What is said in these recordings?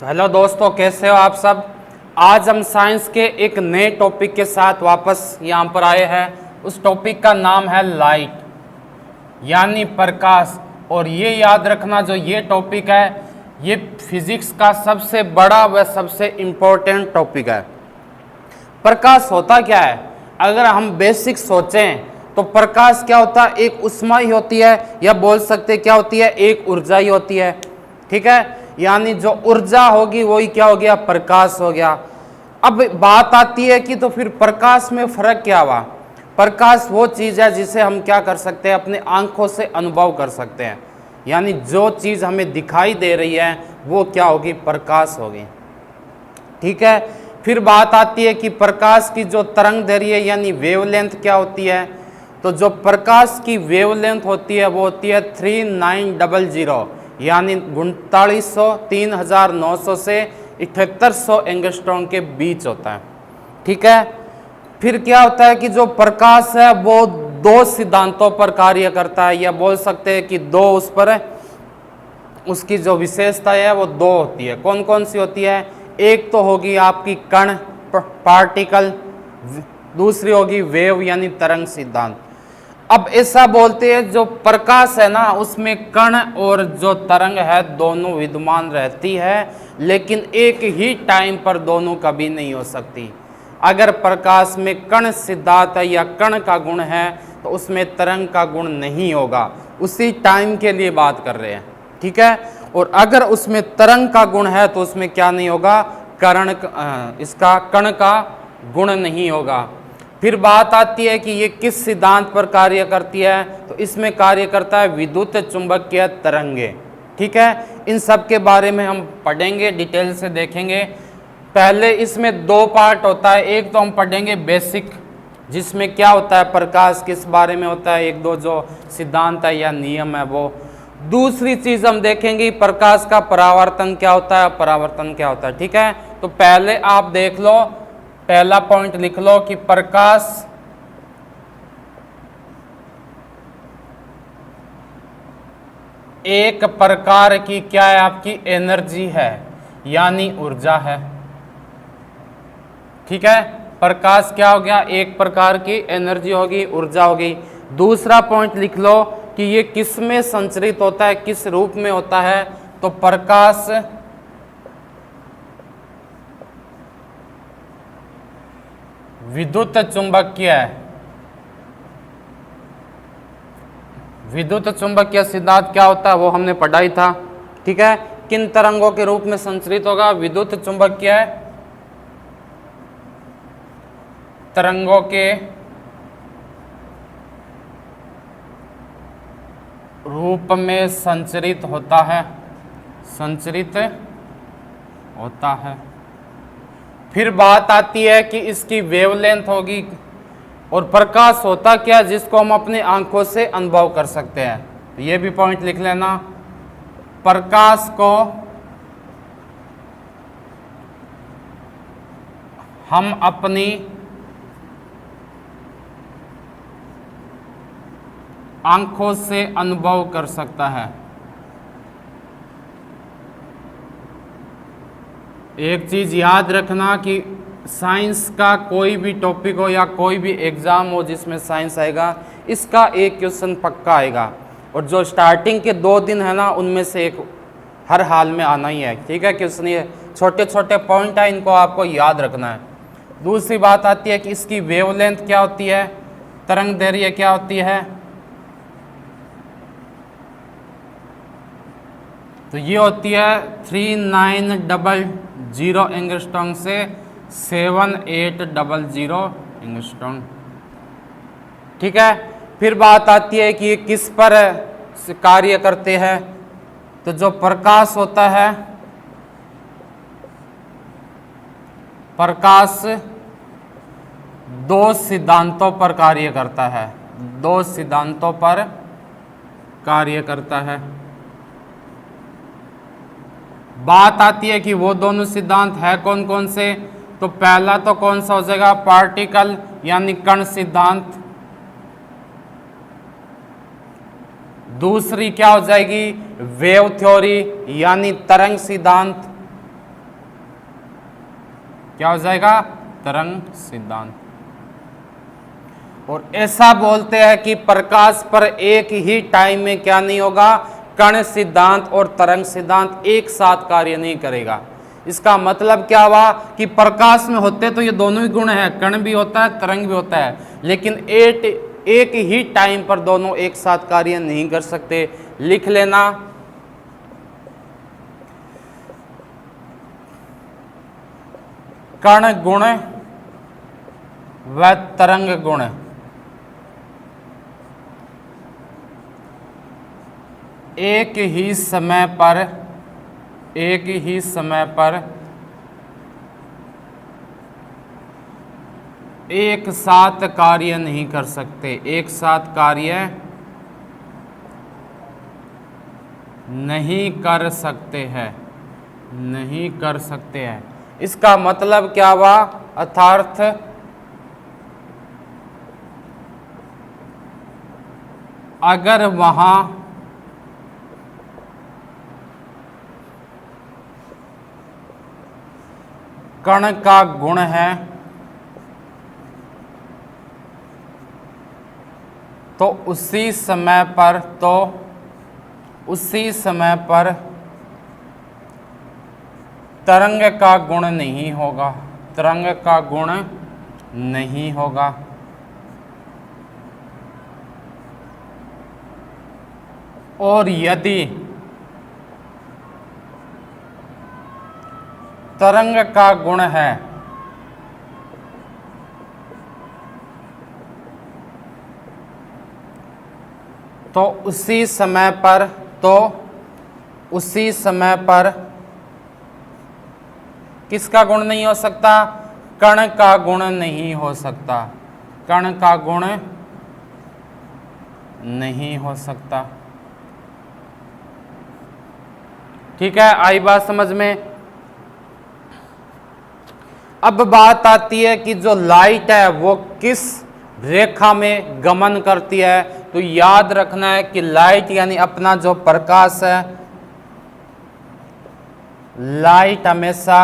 तो हेलो दोस्तों, कैसे हो आप सब। आज हम साइंस के एक नए टॉपिक के साथ वापस यहाँ पर आए हैं। उस टॉपिक का नाम है लाइट यानी प्रकाश। और ये याद रखना, जो ये टॉपिक है ये फिजिक्स का सबसे बड़ा व सबसे इम्पोर्टेंट टॉपिक है। प्रकाश होता क्या है? अगर हम बेसिक सोचें तो प्रकाश क्या होता है? एक ऊष्मा ही होती है, या बोल सकते क्या होती है, एक ऊर्जा ही होती है। ठीक है, यानी जो ऊर्जा होगी वही क्या हो गया? प्रकाश हो गया। अब बात आती है कि तो फिर प्रकाश में फर्क क्या हुआ? प्रकाश वो चीज है जिसे हम क्या कर सकते हैं? अपने आंखों से अनुभव कर सकते हैं। यानी जो चीज हमें दिखाई दे रही है वो क्या होगी? प्रकाश होगी। ठीक है, फिर बात आती है कि प्रकाश की जो तरंग दैर्घ्य है यानी वेवलेंथ क्या होती है? तो जो प्रकाश की वेवलेंथ होती है वो होती है 3900 यानी 3900 से 7800 एंगस्ट्रॉम के बीच होता है। ठीक है, फिर क्या होता है कि जो प्रकाश है वो दो सिद्धांतों पर कार्य करता है, या बोल सकते हैं कि दो उस पर है, उसकी जो विशेषता है वो दो होती है। कौन कौन सी होती है? एक तो होगी आपकी कण पार्टिकल, दूसरी होगी वेव यानी तरंग सिद्धांत। अब ऐसा बोलते हैं जो प्रकाश है ना उसमें कण और जो तरंग है दोनों विद्यमान रहती है, लेकिन एक ही टाइम पर दोनों कभी नहीं हो सकती। अगर प्रकाश में कण सिद्धांत है या कण का गुण है तो उसमें तरंग का गुण नहीं होगा। उसी टाइम के लिए बात कर रहे हैं। ठीक है, और अगर उसमें तरंग का गुण है तो उसमें क्या नहीं होगा? इसका कण का गुण नहीं होगा। फिर बात आती है कि ये किस सिद्धांत पर कार्य करती है? तो इसमें कार्य करता है विद्युत चुंबकीय तरंगे। ठीक है, इन सब के बारे में हम पढ़ेंगे, डिटेल से देखेंगे। पहले इसमें दो पार्ट होता है। एक तो हम पढ़ेंगे बेसिक, जिसमें क्या होता है, प्रकाश किस बारे में होता है, एक दो जो सिद्धांत है या नियम है वो। दूसरी चीज हम देखेंगे प्रकाश का परावर्तन क्या होता है, परावर्तन क्या होता है। ठीक है, तो पहले आप देख लो, पहला पॉइंट लिख लो कि प्रकाश एक प्रकार की क्या है? आपकी एनर्जी है यानी ऊर्जा है। ठीक है, प्रकाश क्या हो गया? एक प्रकार की एनर्जी होगी, ऊर्जा होगी। दूसरा पॉइंट लिख लो कि ये किस में संचरित होता है, किस रूप में होता है? तो प्रकाश विद्युत चुंबकीय, विद्युत चुंबकीय सिद्धांत क्या होता है वो हमने पढ़ा ही था। ठीक है, किन तरंगों के रूप में संचरित होगा? विद्युत चुंबकीय तरंगों के रूप में संचरित होता है, संचरित होता है। फिर बात आती है कि इसकी वेवलेंथ होगी। और प्रकाश होता क्या जिसको हम अपनी आंखों से अनुभव कर सकते हैं? तो ये भी पॉइंट लिख लेना। प्रकाश को हम अपनी आंखों से अनुभव कर सकता है। एक चीज याद रखना कि साइंस का कोई भी टॉपिक हो या कोई भी एग्जाम हो जिसमें साइंस आएगा, इसका एक क्वेश्चन पक्का आएगा। और जो स्टार्टिंग के 2 दिन है ना उनमें से एक हर हाल में आना ही है। ठीक है, क्वेश्चन ये छोटे छोटे पॉइंट है, इनको आपको याद रखना है। दूसरी बात आती है कि इसकी वेवलेंथ क्या होती है, तरंग दैर्घ्य क्या होती है? तो ये होती है 3900 एंगस्ट्रॉम से 7800 एंगस्ट्रॉम। ठीक है, फिर बात आती है कि ये किस पर कार्य करते हैं? तो जो प्रकाश होता है, प्रकाश दो सिद्धांतों पर कार्य करता है, दो सिद्धांतों पर कार्य करता है। बात आती है कि वो दोनों सिद्धांत है कौन कौन से? तो पहला तो कौन सा हो जाएगा? पार्टिकल यानी कण सिद्धांत। दूसरी क्या हो जाएगी? वेव थ्योरी यानी तरंग सिद्धांत। क्या हो जाएगा? तरंग सिद्धांत। और ऐसा बोलते हैं कि प्रकाश पर एक ही टाइम में क्या नहीं होगा? कण सिद्धांत और तरंग सिद्धांत एक साथ कार्य नहीं करेगा। इसका मतलब क्या हुआ कि प्रकाश में होते तो ये दोनों ही गुण है, कण भी होता है, तरंग भी होता है, लेकिन एक ही टाइम पर दोनों एक साथ कार्य नहीं कर सकते। लिख लेना, कण गुण व तरंग गुण एक ही समय पर एक साथ कार्य नहीं कर सकते, एक साथ कार्य नहीं कर सकते हैं, नहीं कर सकते हैं। इसका मतलब क्या हुआ? अर्थात अगर वहां कण का गुण है तो उसी समय पर तरंग का गुण नहीं होगा, तरंग का गुण नहीं होगा। और यदि तरंग का गुण है तो उसी समय पर किसका गुण नहीं हो सकता? कण का गुण नहीं हो सकता, कण का गुण नहीं हो सकता। ठीक है, आई बात समझ में? अब बात आती है कि जो लाइट है वो किस रेखा में गमन करती है। तो याद रखना है कि लाइट यानी अपना जो प्रकाश है, लाइट हमेशा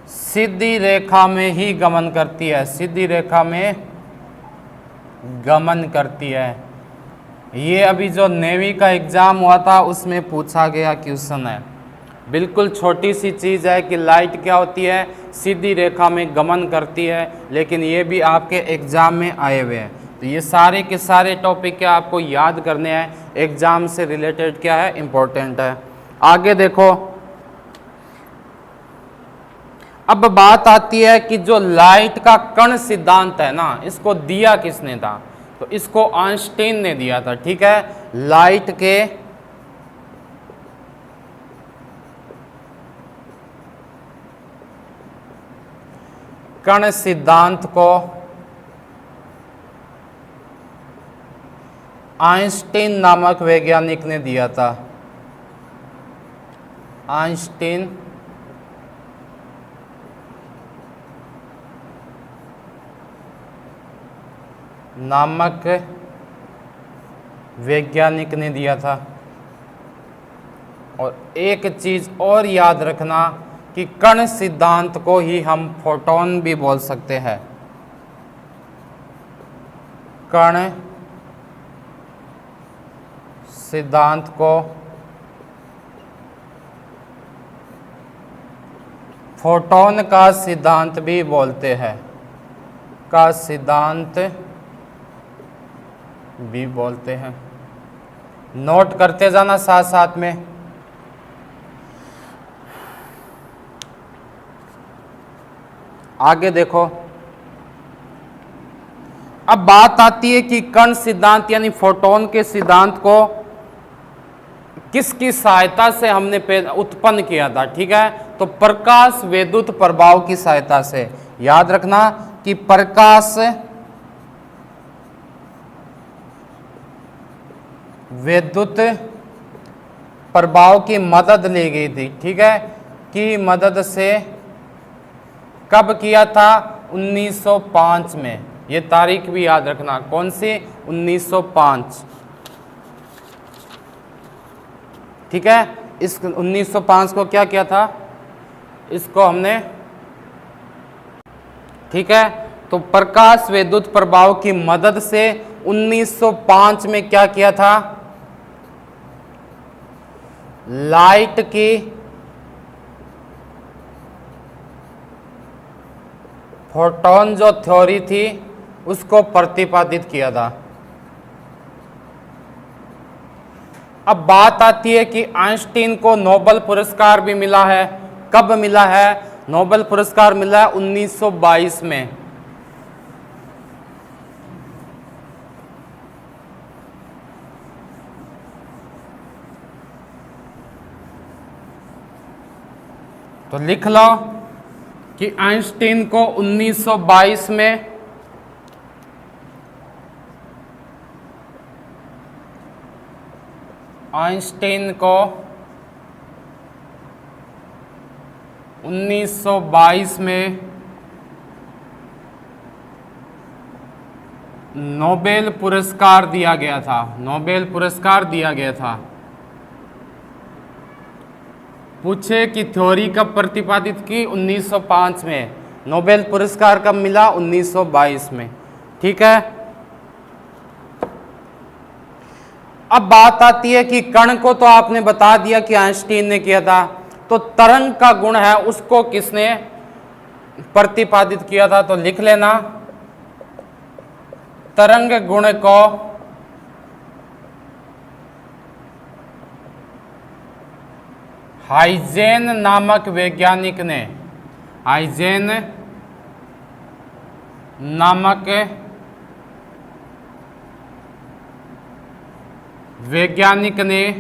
सीधी रेखा में ही गमन करती है, सीधी रेखा में गमन करती है। ये अभी जो नेवी का एग्जाम हुआ था उसमें पूछा गया क्वेश्चन है। बिल्कुल छोटी सी चीज़ है कि लाइट क्या होती है? सीधी रेखा में गमन करती है, लेकिन ये भी आपके एग्जाम में आए हुए हैं। तो ये सारे के सारे टॉपिक क्या आपको याद करने हैं, एग्जाम से रिलेटेड क्या है, इम्पोर्टेंट है। आगे देखो, अब बात आती है कि जो लाइट का कण सिद्धांत है ना, इसको दिया किसने था? तो इसको आइंस्टीन ने दिया था। ठीक है, लाइट के कण सिद्धांत को आइंस्टीन नामक वैज्ञानिक ने दिया था। आइंस्टीन नामक वैज्ञानिक ने दिया था। और एक चीज और याद रखना कि कण सिद्धांत को ही हम फोटोन भी बोल सकते हैं। कण सिद्धांत को फोटोन का सिद्धांत भी बोलते हैं, का सिद्धांत भी बोलते हैं। नोट करते जाना साथ साथ में। आगे देखो, अब बात आती है कि कण सिद्धांत यानी फोटोन के सिद्धांत को किसकी सहायता से हमने उत्पन्न किया था। ठीक है, तो प्रकाश विद्युत प्रभाव की सहायता से। याद रखना कि प्रकाश विद्युत प्रभाव की मदद ली गई थी। ठीक है, की मदद से कब किया था? 1905 में। ये तारीख भी याद रखना, कौन सी? 1905। ठीक है, इस 1905 को क्या किया था, इसको हमने, ठीक है। तो प्रकाश विद्युत प्रभाव की मदद से 1905 में क्या किया था, लाइट की फोटॉन जो थ्योरी थी उसको प्रतिपादित किया था। अब बात आती है कि आइंस्टीन को नोबेल पुरस्कार भी मिला है। कब मिला है नोबेल पुरस्कार? मिला है 1922 में। तो लिख लो कि आइंस्टीन को 1922 में आइंस्टीन को 1922 में नोबेल पुरस्कार दिया गया था। नोबेल पुरस्कार दिया गया था। पूछे कि थ्योरी कब प्रतिपादित की? 1905 में। नोबेल पुरस्कार कब मिला? 1922 में। ठीक है। अब बात आती है कि कण को तो आपने बता दिया कि आइंस्टीन ने किया था, तो तरंग का गुण है उसको किसने प्रतिपादित किया था? तो लिख लेना, तरंग गुण को हाइजेन नामक वैज्ञानिक ने, हाइजेन नामक वैज्ञानिक ने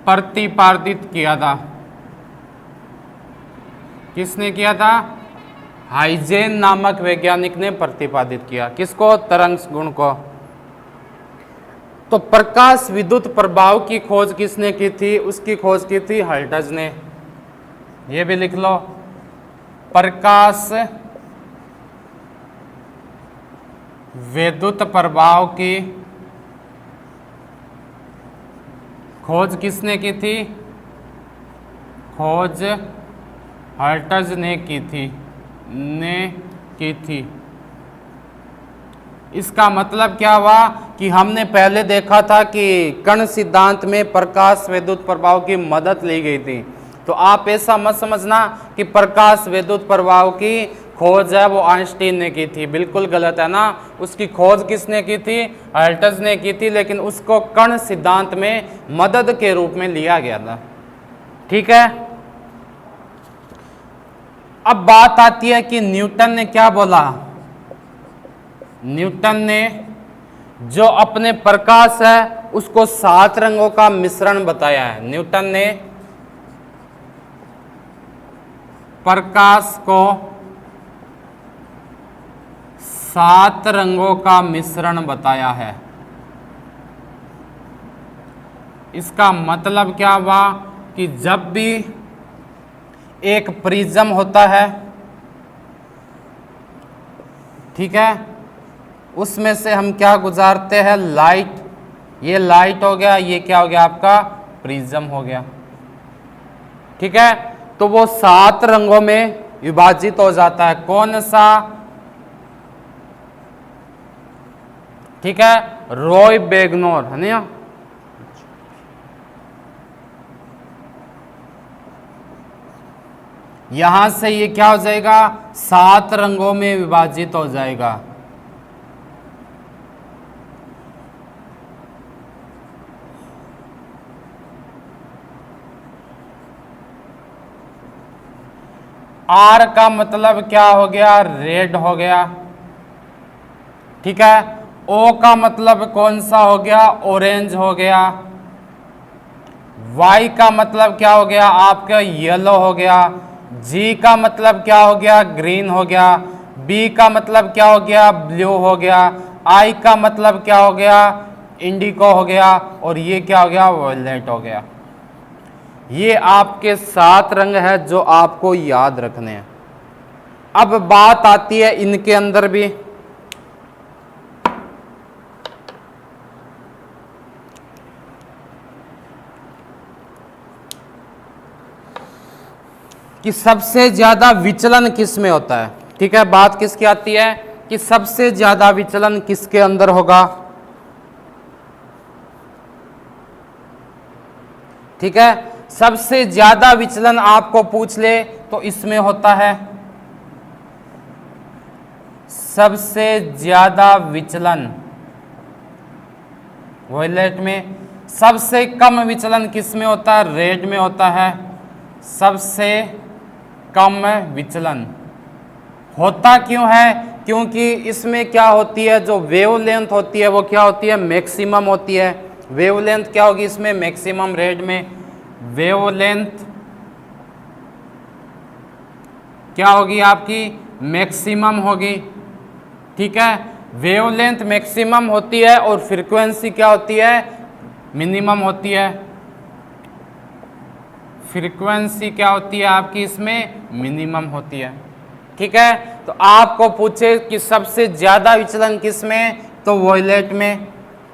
प्रतिपादित किया था। किसने किया था? हाइजेन नामक वैज्ञानिक ने प्रतिपादित किया। किसको? तरंग गुण को। तो प्रकाश विद्युत प्रभाव की खोज किसने की थी? उसकी खोज की थी हर्ट्ज ने। ये भी लिख लो, प्रकाश विद्युत प्रभाव की खोज किसने की थी? खोज हर्ट्ज ने की थी। इसका मतलब क्या हुआ कि हमने पहले देखा था कि कण सिद्धांत में प्रकाश विद्युत प्रभाव की मदद ली गई थी। तो आप ऐसा मत समझना कि प्रकाश विद्युत प्रभाव की खोज है वो आइंस्टीन ने की थी। बिल्कुल गलत है ना। उसकी खोज किसने की थी? हर्ट्ज ने की थी, लेकिन उसको कण सिद्धांत में मदद के रूप में लिया गया था। ठीक है। अब बात आती है कि न्यूटन ने क्या बोला। न्यूटन ने जो अपने प्रकाश है उसको 7 रंगों का मिश्रण बताया है। न्यूटन ने प्रकाश को 7 रंगों का मिश्रण बताया है। इसका मतलब क्या हुआ कि जब भी एक प्रिज्म होता है, ठीक है, उसमें से हम क्या गुजारते हैं? लाइट। ये लाइट हो गया, ये क्या हो गया? आपका प्रिज्म हो गया। ठीक है। तो वो 7 रंगों में विभाजित हो जाता है। कौन सा? ठीक है, रॉय बैगनोर, है ना। यहां से ये क्या हो जाएगा? 7 रंगों में विभाजित हो जाएगा। आर का मतलब क्या हो गया? रेड हो गया। ठीक है। ओ का मतलब कौन सा हो गया? ऑरेंज हो गया। वाई का मतलब क्या हो गया? आपका येलो हो गया। जी का मतलब क्या हो गया? ग्रीन हो गया। बी का मतलब क्या हो गया? ब्लू हो गया। आई का मतलब क्या हो गया? इंडिको हो गया। और ये क्या हो गया? वॉयलेट हो गया। ये आपके 7 रंग है जो आपको याद रखने हैं। अब बात आती है इनके अंदर भी, कि सबसे ज्यादा विचलन किस में होता है। ठीक है, बात किसकी आती है कि सबसे ज्यादा विचलन किसके अंदर होगा। ठीक है, सबसे ज्यादा विचलन आपको पूछ ले तो इसमें होता है। सबसे ज्यादा विचलन वॉयलेट में, सबसे कम विचलन किस में होता है, रेड में होता है। सबसे कम विचलन होता क्यों है, क्योंकि इसमें क्या होती है, जो वेवलेंथ होती है वो क्या होती है, मैक्सिमम होती है। वेवलेंथ क्या होगी इसमें, मैक्सिमम। रेड में वेवलेंथ क्या होगी आपकी, मैक्सिमम होगी। ठीक है, वेवलेंथ मैक्सिमम होती है और फ्रीक्वेंसी क्या होती है, मिनिमम होती है। फ्रीक्वेंसी क्या होती है आपकी इसमें, मिनिमम होती है। ठीक है, तो आपको पूछे कि सबसे ज्यादा विचलन किस में, तो वॉयलेट में।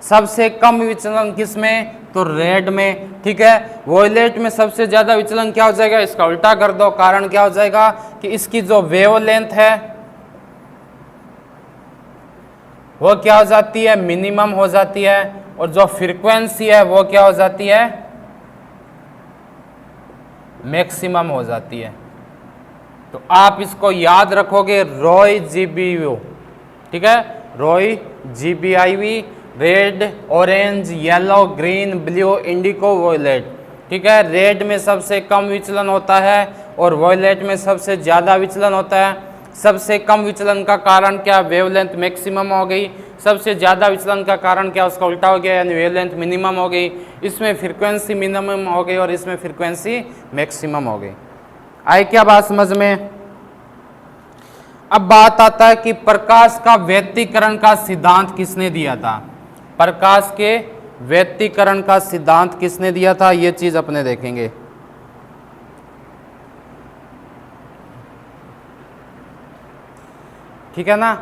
सबसे कम विचलन किस में, तो रेड में। ठीक है, वॉयलेट में सबसे ज्यादा विचलन क्या हो जाएगा, इसका उल्टा कर दो, कारण क्या हो जाएगा कि इसकी जो वेवलेंथ है वो क्या हो जाती है, मिनिमम हो जाती है, और जो फ्रीक्वेंसी है वो क्या हो जाती है, मैक्सिमम हो जाती है। तो आप इसको याद रखोगे, रॉय जीबीयू। ठीक है, Roy GBIV, red, orange, yellow, green, blue, indigo, violet. ठीक है, रेड में सबसे कम विचलन होता है और वॉयलेट में सबसे ज्यादा विचलन होता है। सबसे कम विचलन का कारण क्या, वेवलेंथ मैक्सिमम हो गई। सबसे ज्यादा विचलन का कारण क्या, उसका उल्टा हो गया, यानी वेवलेंथ मिनिमम हो गई। इसमें फ्रीक्वेंसी मिनिमम हो गई और इसमें फ्रीक्वेंसी मैक्सिमम हो गई। आई क्या बात समझ में। अब बात आता है कि प्रकाश का व्यतिकरण का सिद्धांत किसने दिया था। प्रकाश के व्यतिकरण का सिद्धांत किसने दिया था, यह चीज अपने देखेंगे। ठीक है ना,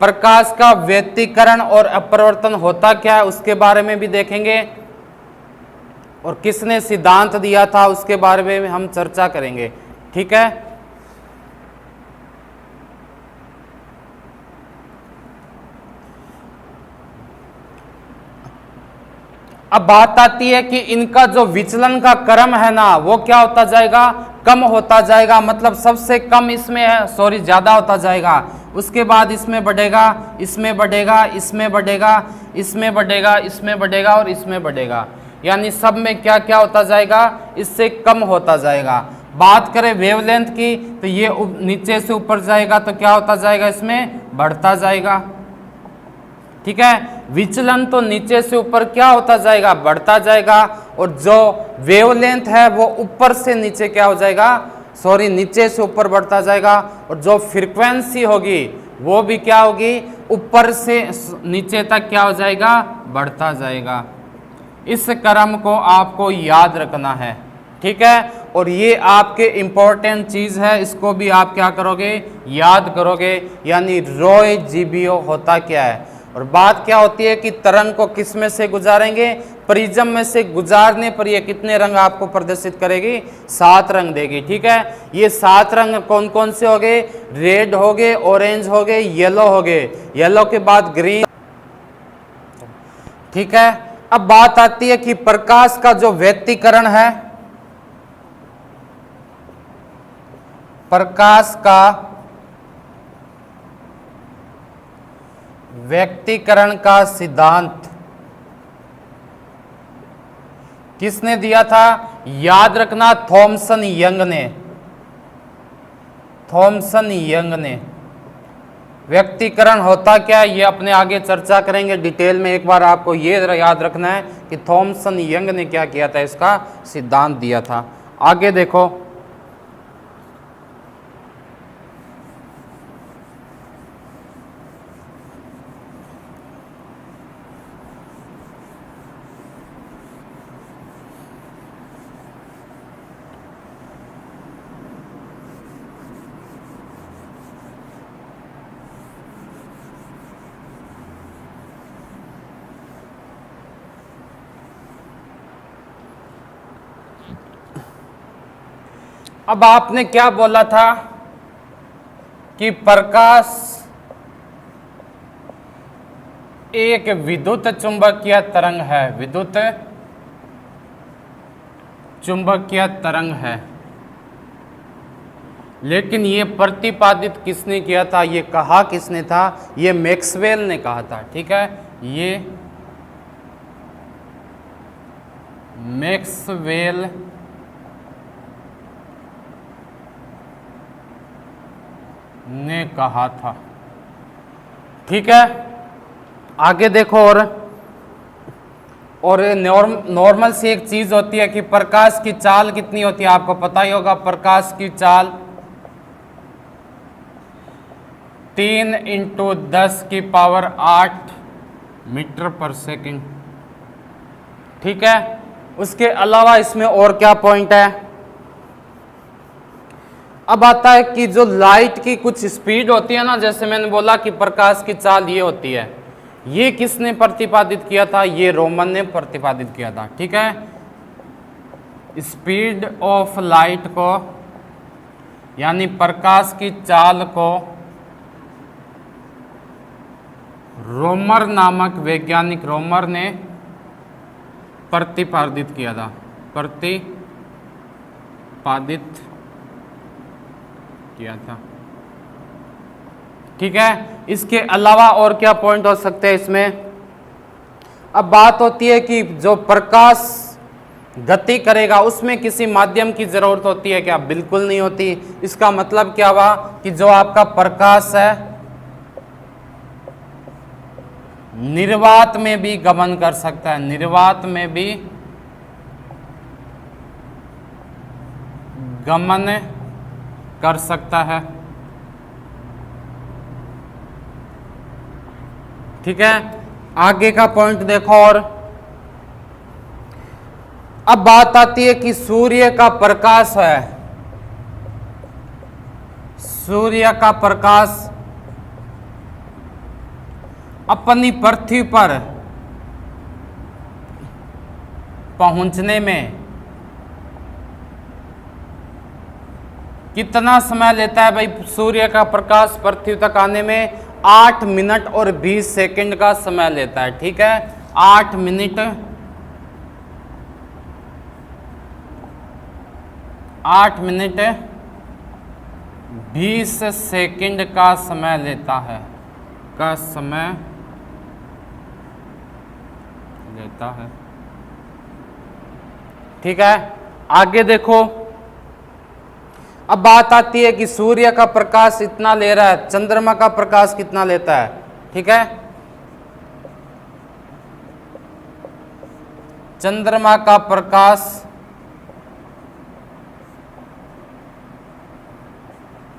प्रकाश का व्यतिकरण और अपवर्तन होता क्या है उसके बारे में भी देखेंगे, और किसने सिद्धांत दिया था उसके बारे में हम चर्चा करेंगे। ठीक है, अब बात आती है कि इनका जो विचलन का क्रम है ना वो क्या होता जाएगा, कम होता जाएगा। मतलब सबसे कम इसमें है, सॉरी ज्यादा होता जाएगा, उसके बाद इसमें बढ़ेगा, इसमें बढ़ेगा, इसमें बढ़ेगा, इसमें बढ़ेगा, इसमें बढ़ेगा और इसमें बढ़ेगा। यानी सब में क्या क्या होता जाएगा, इससे कम होता जाएगा। बात करें वेवलेंथ की तो ये नीचे से ऊपर जाएगा तो क्या होता जाएगा, इसमें बढ़ता जाएगा। ठीक है, विचलन तो नीचे से ऊपर क्या होता जाएगा, बढ़ता जाएगा, और जो वेवलेंथ है वो ऊपर से नीचे क्या हो जाएगा, सॉरी नीचे से ऊपर बढ़ता जाएगा, और जो फ्रीक्वेंसी होगी वो भी क्या होगी, ऊपर से नीचे तक क्या हो जाएगा, बढ़ता जाएगा। इस क्रम को आपको याद रखना है। ठीक है, और ये आपके इंपॉर्टेंट चीज है, इसको भी आप क्या करोगे, याद करोगे। यानी रॉय जीबीओ होता क्या है, और बात क्या होती है कि तरंग को किस में से गुजारेंगे, प्रिज्म में से गुजारने पर ये कितने रंग आपको प्रदर्शित करेगी, 7 रंग देगी। ठीक है, ये 7 रंग कौन कौन से हो गए, रेड हो गए, ऑरेंज हो गए, येलो हो गए, येलो के बाद ग्रीन। ठीक है, अब बात आती है कि प्रकाश का जो व्यतिकरण है, प्रकाश का व्यतिकरण का सिद्धांत किसने दिया था, याद रखना थॉमसन यंग ने। थॉमसन यंग ने। व्यतिकरण होता क्या, ये अपने आगे चर्चा करेंगे डिटेल में। एक बार आपको ये याद रखना है कि थॉमसन यंग ने क्या किया था, इसका सिद्धांत दिया था। आगे देखो, अब आपने क्या बोला था कि प्रकाश एक विद्युत चुंबकीय तरंग है, विद्युत चुंबकीय तरंग है। लेकिन ये प्रतिपादित किसने किया था, ये कहा किसने था, ये मैक्सवेल ने कहा था। ठीक है, ये मैक्सवेल ने कहा था। ठीक है, आगे देखो। और नॉर्मल सी एक चीज होती है कि प्रकाश की चाल कितनी होती है, आपको पता ही होगा। प्रकाश की चाल 3 × 10⁸ मीटर पर सेकंड। ठीक है, उसके अलावा इसमें और क्या पॉइंट है। अब आता है कि जो लाइट की कुछ स्पीड होती है ना, जैसे मैंने बोला कि प्रकाश की चाल ये होती है, ये किसने प्रतिपादित किया था, ये रोमन ने प्रतिपादित किया था। ठीक है, स्पीड ऑफ लाइट को यानी प्रकाश की चाल को रोमर नामक वैज्ञानिक, रोमर ने प्रतिपादित किया था, प्रतिपादित किया था। ठीक है, इसके अलावा और क्या पॉइंट हो सकते हैं इसमें। अब बात होती है कि जो प्रकाश गति करेगा उसमें किसी माध्यम की जरूरत होती है क्या, बिल्कुल नहीं होती। इसका मतलब क्या हुआ कि जो आपका प्रकाश है निर्वात में भी गमन कर सकता है, निर्वात में भी गमन कर सकता है। ठीक है, आगे का पॉइंट देखो। और अब बात आती है कि सूर्य का प्रकाश है, सूर्य का प्रकाश अपनी पृथ्वी पर पहुंचने में कितना समय लेता है भाई। सूर्य का प्रकाश पृथ्वी तक आने में 8 मिनट और 20 सेकंड का समय लेता है। ठीक है, 8 मिनट 20 सेकंड का समय लेता है, का समय लेता है। ठीक है, आगे देखो। अब बात आती है कि सूर्य का प्रकाश इतना ले रहा है, चंद्रमा का प्रकाश कितना लेता है। ठीक है, चंद्रमा का प्रकाश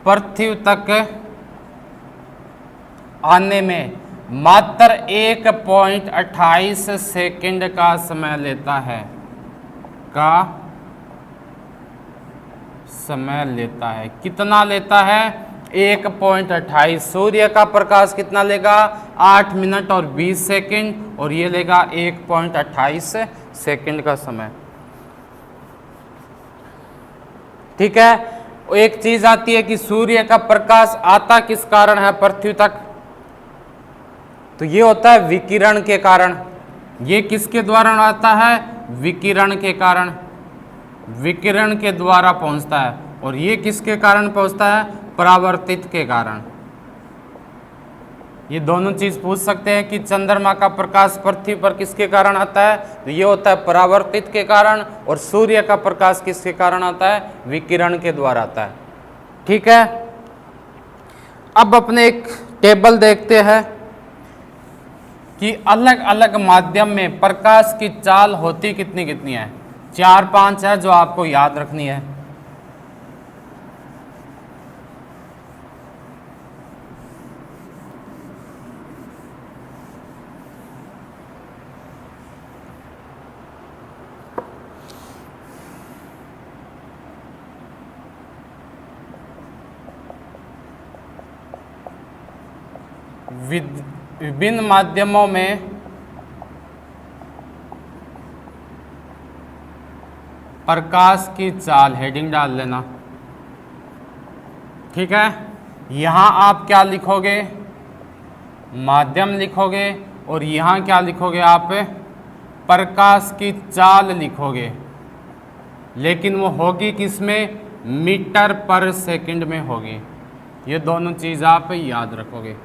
पृथ्वी तक आने में मात्र 1.28 सेकंड का समय लेता है, का समय लेता है। कितना लेता है, 1.28। सूर्य का प्रकाश कितना लेगा, 8 मिनट और 20 सेकंड, और ये लेगा 1.28 सेकंड का समय। ठीक है, एक चीज आती है कि सूर्य का प्रकाश आता किस कारण है पृथ्वी तक, तो ये होता है विकिरण के कारण। ये किसके द्वारा आता है, विकिरण के कारण, विकिरण के द्वारा पहुंचता है। और ये किसके कारण पहुंचता है, परावर्तित के कारण। ये दोनों चीज पूछ सकते हैं कि चंद्रमा का प्रकाश पृथ्वी पर किसके कारण आता है, तो ये होता है परावर्तित के कारण। और सूर्य का प्रकाश किसके कारण आता है, विकिरण के द्वारा आता है। ठीक है, अब अपने एक टेबल देखते हैं कि अलग अलग माध्यम में प्रकाश की चाल होती कितनी कितनी है। 4-5 है जो आपको याद रखनी है। विभिन्न माध्यमों में प्रकाश की चाल, हेडिंग डाल लेना, ठीक है, यहाँ आप क्या लिखोगे, माध्यम लिखोगे, और यहाँ क्या लिखोगे आप, प्रकाश की चाल लिखोगे, लेकिन वो होगी किसमें, मीटर पर सेकंड में होगी। ये दोनों चीज़ आप याद रखोगे।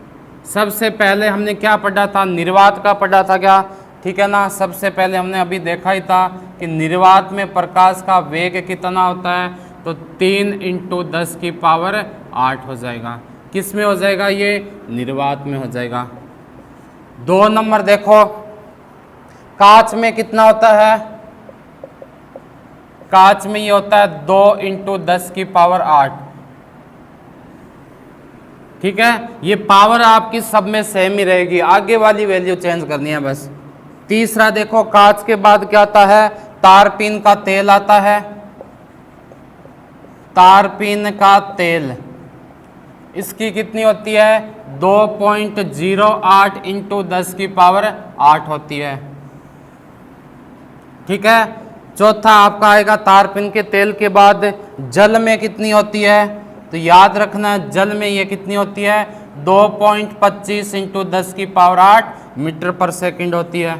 सबसे पहले हमने क्या पढ़ा था, निर्वात का पढ़ा था क्या, ठीक है ना। सबसे पहले हमने अभी देखा ही था कि निर्वात में प्रकाश का वेग कितना होता है, तो 3 × 10⁸ हो जाएगा। किस में हो जाएगा, ये निर्वात में हो जाएगा। 2 नंबर देखो, कांच में कितना होता है, कांच में ये होता है 2 × 10⁸। ठीक है, ये पावर आपकी सब में सेम ही रहेगी, आगे वाली वैल्यू चेंज करनी है बस। तीसरा देखो, कांच के बाद क्या आता है, तारपीन का तेल आता है, तारपीन का तेल, इसकी कितनी होती है, 2.08 × 10⁸ होती है। ठीक है, चौथा आपका आएगा तारपीन के तेल के बाद जल में कितनी होती है, तो याद रखना जल में ये कितनी होती है, 2.25 × 10⁸ मीटर पर सेकंड होती है।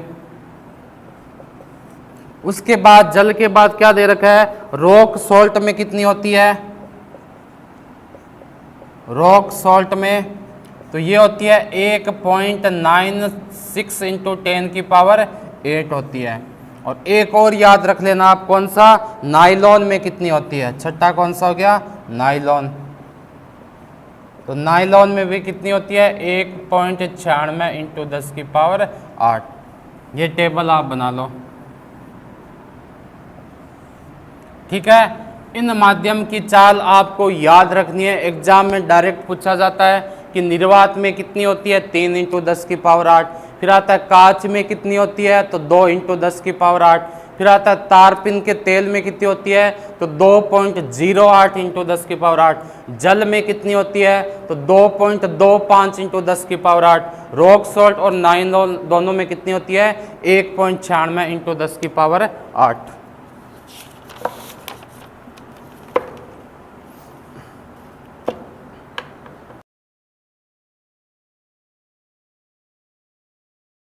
उसके बाद जल के बाद क्या दे रखा है, रॉक सॉल्ट में कितनी होती है, रॉक सॉल्ट में तो ये होती है 1.96 × 10⁸ होती है। और एक और याद रख लेना आप, कौन सा, नायलॉन में कितनी होती है, छठा कौन सा हो गया, नायलॉन। तो नायलॉन में भी कितनी होती है, 1.96 × 10⁸। ये टेबल आप बना लो। ठीक है, इन माध्यम की चाल आपको याद रखनी है, एग्जाम में डायरेक्ट पूछा जाता है कि निर्वात में कितनी होती है, 3 × 10⁸। फिर आता है कांच में कितनी होती है, तो 2 × 10⁸। फिर आता है तारपीन के तेल में कितनी होती है, तो 2.08 × 10⁸। जल में कितनी होती है, तो 2.25 × 10⁸। रॉक सॉल्ट और नायलॉन दोनों में कितनी होती है, 1.96 × 10⁸।